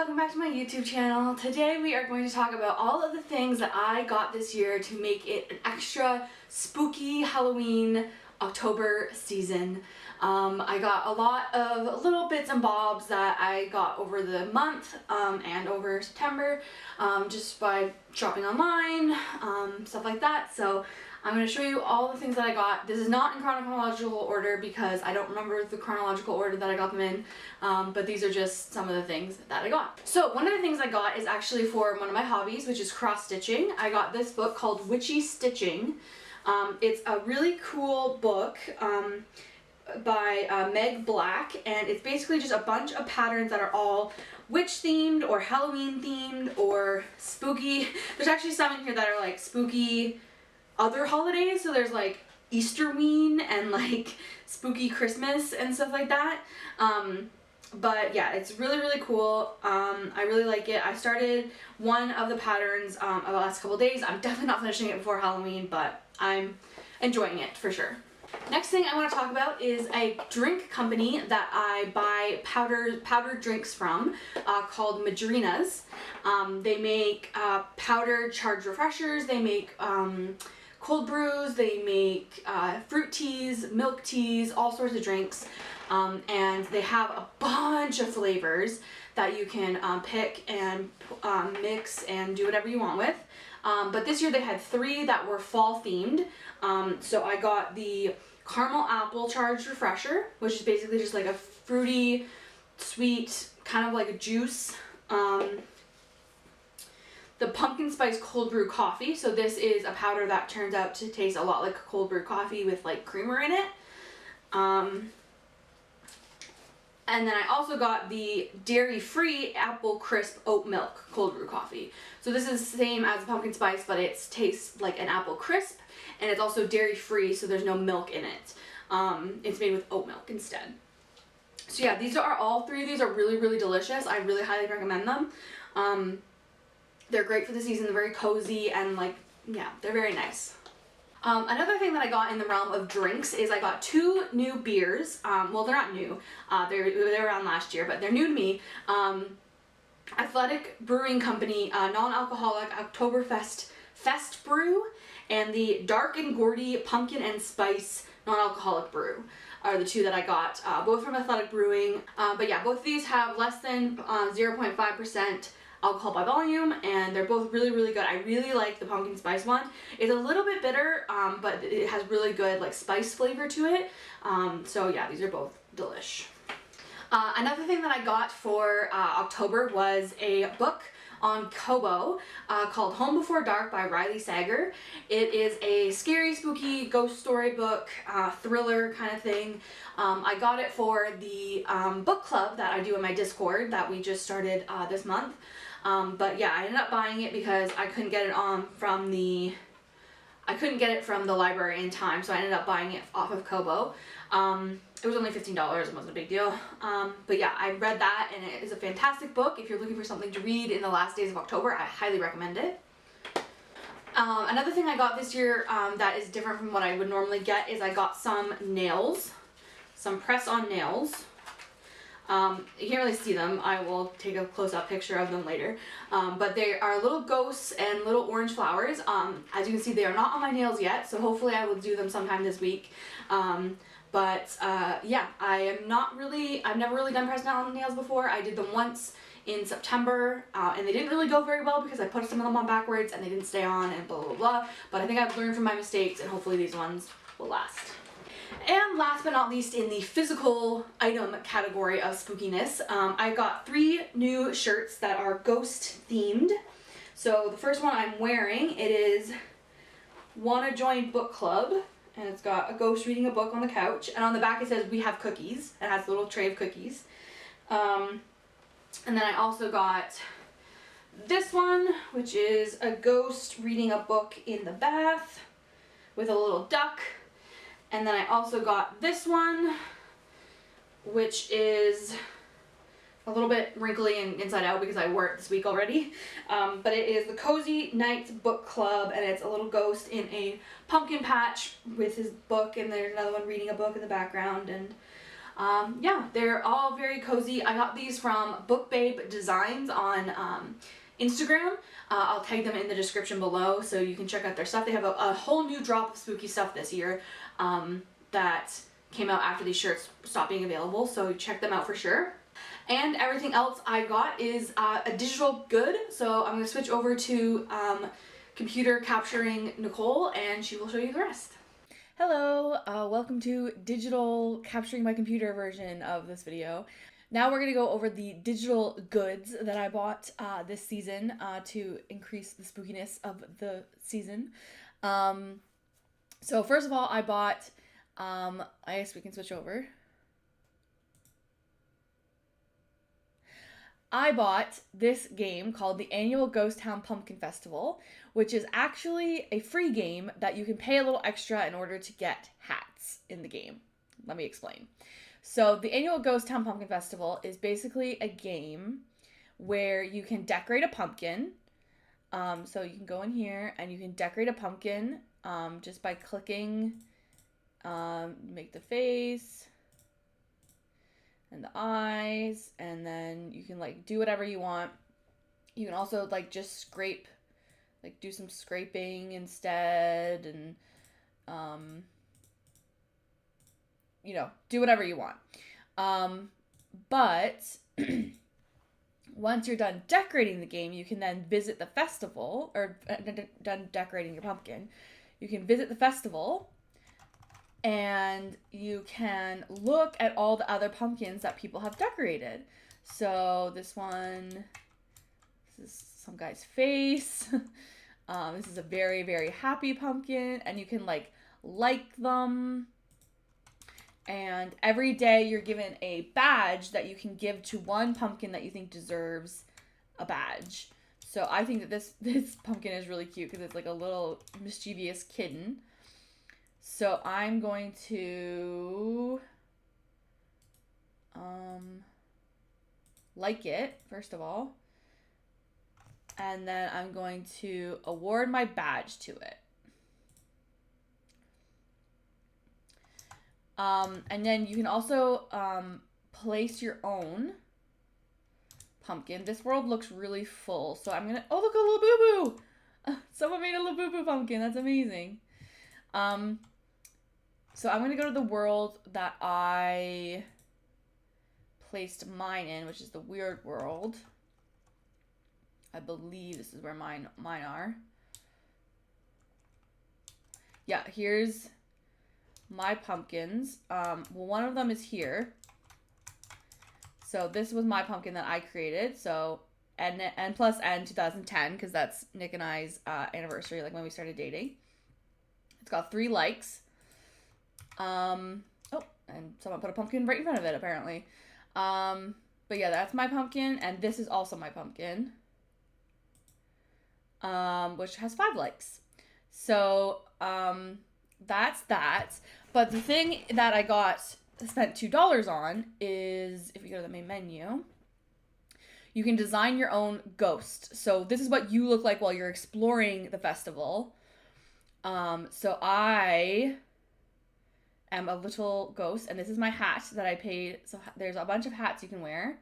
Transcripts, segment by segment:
welcome back to my YouTube channel. Today we are going to talk about all of the things that I got this year to make it an extra spooky Halloween October season. I got a lot of little bits and bobs that I got over the month and over September just by shopping online, stuff like that. So I'm going to show you all the things that I got. This is not in chronological order because I don't remember the chronological order that I got them in, but these are just some of the things that I got. So one of the things I got is actually for one of my hobbies, which is cross stitching. I got this book called Witchy Stitching. It's a really cool book by Meg Black, and it's basically just a bunch of patterns that are all witch themed or Halloween themed or spooky. There's actually some in here that are like spooky other holidays, so there's like Easterween and like spooky Christmas and stuff like that. But yeah, it's really cool. I really like it. I started one of the patterns over the last couple days. I'm definitely not finishing it before Halloween, but I'm enjoying it for sure. Next thing I want to talk about is a drink company that I buy powdered drinks from called Madrina's. They make powdered charged refreshers. They make cold brews, they make fruit teas, milk teas, all sorts of drinks, and they have a bunch of flavors that you can pick and mix and do whatever you want with. But this year they had 3 that were fall themed. So I got the caramel apple charged refresher, which is basically just like a fruity, sweet, kind of like a juice. The pumpkin spice cold brew coffee. So this is a powder that turns out to taste a lot like cold brew coffee with like creamer in it. And then I also got the dairy-free apple crisp oat milk cold brew coffee. So this is the same as pumpkin spice, but it tastes like an apple crisp, and it's also dairy-free, so there's no milk in it. It's made with oat milk instead. So yeah, these are all 3 of these are really delicious. I really highly recommend them. They're great for the season, they're very cozy, and like, yeah, they're very nice. Another thing that I got in the realm of drinks is I got 2 new beers. Well, they're not new. They were around last year, but they're new to me. Athletic Brewing Company non-alcoholic Oktoberfest Fest Brew and the Dark and Gordy Pumpkin and Spice non-alcoholic brew are the 2 that I got, both from Athletic Brewing. But yeah, both of these have less than 0.5% alcohol by volume, and they're both really good. I really like the pumpkin spice one. It's a little bit bitter, but it has really good like spice flavor to it. So yeah, these are both delish. Another thing that I got for October was a book on Kobo called Home Before Dark by Riley Sager. It is a scary, spooky ghost story book, thriller kind of thing. I got it for the book club that I do in my Discord that we just started this month. But yeah, I ended up buying it because I couldn't get it from the library in time, so I ended up buying it off of Kobo. It was only $15, it wasn't a big deal. But yeah, I read that, and it is a fantastic book. If you're looking for something to read in the last days of October, I highly recommend it. Another thing I got this year that is different from what I would normally get is I got some nails, some press-on nails. You can't really see them. I will take a close-up picture of them later. But they are little ghosts and little orange flowers. As you can see, they are not on my nails yet, so hopefully I will do them sometime this week. Yeah, I've never really done press-on nails before. I did them once in September, and they didn't really go very well because I put some of them on backwards and they didn't stay on and blah blah blah. But I think I've learned from my mistakes, and hopefully these ones will last. And last but not least, in the physical item category of spookiness, I got 3 new shirts that are ghost themed. So the first one I'm wearing, it is Wanna Join Book Club, and it's got a ghost reading a book on the couch, and on the back it says we have cookies. It has a little tray of cookies. And then I also got this one, which is a ghost reading a book in the bath with a little duck. And then I also got this one, which is a little bit wrinkly and inside out because I wore it this week already. But it is the Cozy Nights Book Club, and it's a little ghost in a pumpkin patch with his book, and there's another one reading a book in the background. And Yeah, they're all very cozy. I got these from Book Babe Designs on Instagram. I'll tag them in the description below so you can check out their stuff. They have a whole new drop of spooky stuff this year that came out after these shirts stopped being available, so check them out for sure. And everything else I got is a digital good, so I'm going to switch over to computer capturing Nicole, and she will show you the rest. Hello, welcome to digital capturing my computer version of this video. Now we're going to go over the digital goods that I bought this season to increase the spookiness of the season. So first of all, I bought, I guess we can switch over. I bought this game called the Annual Ghost Town Pumpkin Festival, which is actually a free game that you can pay a little extra in order to get hats in the game. Let me explain. So the Annual Ghost Town Pumpkin Festival is basically a game where you can decorate a pumpkin. So you can go in here and you can decorate a pumpkin just by clicking, make the face and the eyes, and then you can like do whatever you want. You can also like just scrape, like do some scraping instead, and you know, do whatever you want. But once you're done decorating the game, you can then visit the festival, or done decorating your pumpkin, you can visit the festival and you can look at all the other pumpkins that people have decorated. So this one, this is some guy's face. This is a very, very happy pumpkin, and you can like them. And every day you're given a badge that you can give to one pumpkin that you think deserves a badge. So I think that this pumpkin is really cute because it's like a little mischievous kitten. So I'm going to like it, first of all. And then I'm going to award my badge to it. And then you can also place your own pumpkin. This world looks really full, so I'm gonna, oh look, a little boo-boo! Someone made a little boo-boo pumpkin, that's amazing. So I'm going to go to the world that I placed mine in, which is the weird world. I believe this is where mine are. Yeah, here's my pumpkins. Well, one of them is here. So this was my pumpkin that I created. So N plus N 2010, because that's Nick and I's anniversary, like when we started dating. It's got 3 likes. Oh, and someone put a pumpkin right in front of it, apparently. But yeah, that's my pumpkin, and this is also my pumpkin, which has 5 likes. So, that's that. But the thing that I spent $2 on is, if you go to the main menu, you can design your own ghost. So this is what you look like while you're exploring the festival. So I am a little ghost, and this is my hat that I paid. So there's a bunch of hats you can wear,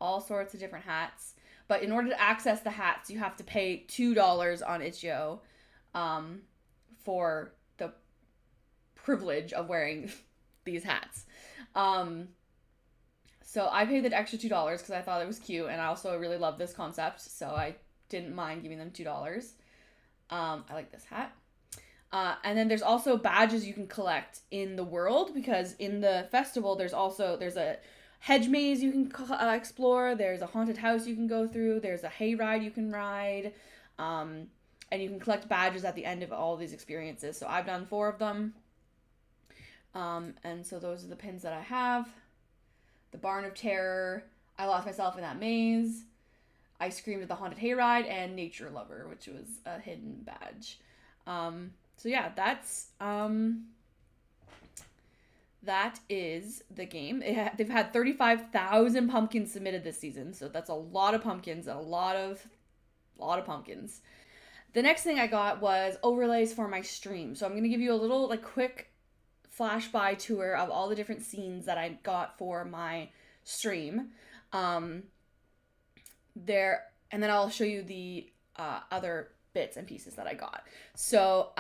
all sorts of different hats. But in order to access the hats, you have to pay $2 on Itch.io for the privilege of wearing these hats. So I paid the extra $2 because I thought it was cute, and I also really love this concept, so I didn't mind giving them $2. I like this hat. And then there's also badges you can collect in the world, because in the festival there's a hedge maze you can explore, there's a haunted house you can go through, there's a hayride you can ride, and you can collect badges at the end of all these experiences. So I've done 4 of them, and so those are the pins that I have. The Barn of Terror, I lost myself in that maze, I screamed at the haunted hayride, and Nature Lover, which was a hidden badge. So yeah, that is the game. They've had 35,000 pumpkins submitted this season, so that's a lot of pumpkins and a lot of pumpkins. The next thing I got was overlays for my stream. So I'm going to give you a little like quick flash by tour of all the different scenes that I got for my stream. There, and then I'll show you the other bits and pieces that I got. So,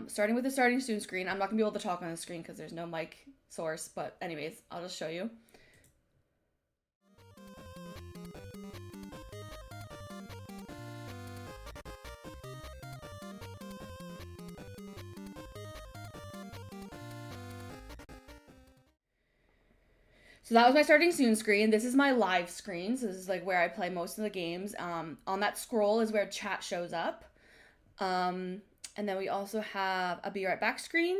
starting with the starting soon screen, I'm not gonna be able to talk on the screen because there's no mic source, but anyways, I'll just show you. So that was my starting soon screen. This is my live screen. So this is like where I play most of the games. On that scroll is where chat shows up. And then we also have a be right back screen.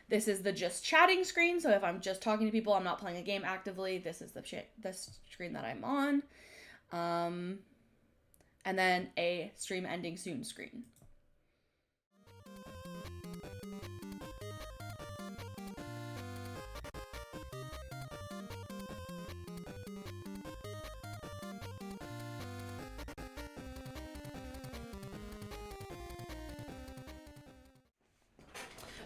This is the just chatting screen. So if I'm just talking to people, I'm not playing a game actively, this is the screen that I'm on. And then a stream ending soon screen.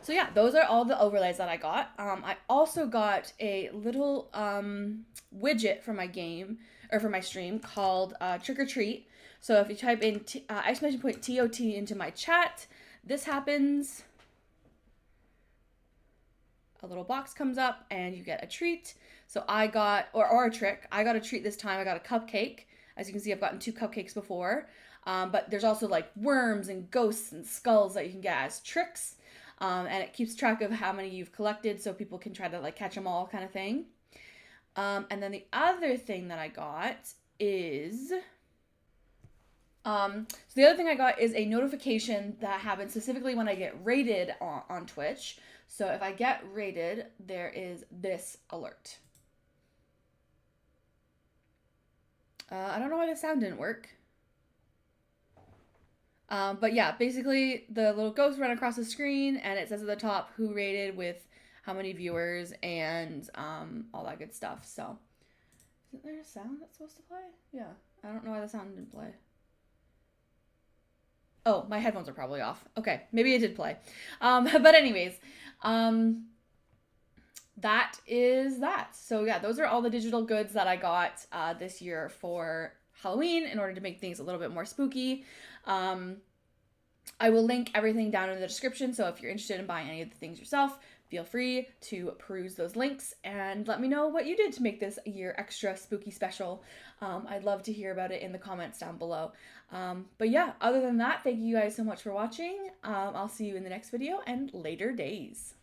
So yeah, those are all the overlays that I got. I also got a little widget for my game, or for my stream, called Trick or Treat. So if you type in exclamation point TOT into my chat, this happens. A little box comes up and you get a treat. So I got, or a trick, I got a treat this time. I got a cupcake. As you can see, I've gotten 2 cupcakes before. But there's also like worms and ghosts and skulls that you can get as tricks. And it keeps track of how many you've collected so people can try to like catch them all, kind of thing. And then the other thing that I got is, so the other thing I got is a notification that happens specifically when I get rated on Twitch. So if I get rated, there is this alert. I don't know why the sound didn't work. But yeah, basically the little ghosts run across the screen and it says at the top who rated with how many viewers and all that good stuff. So, isn't there a sound that's supposed to play? Yeah, I don't know why the sound didn't play. Oh, my headphones are probably off. Okay, maybe it did play. But anyways, that is that. So yeah, those are all the digital goods that I got this year for Halloween in order to make things a little bit more spooky. I will link everything down in the description, so if you're interested in buying any of the things yourself, feel free to peruse those links and let me know what you did to make this year extra spooky special. I'd love to hear about it in the comments down below. But yeah, other than that, thank you guys so much for watching. I'll see you in the next video and later days.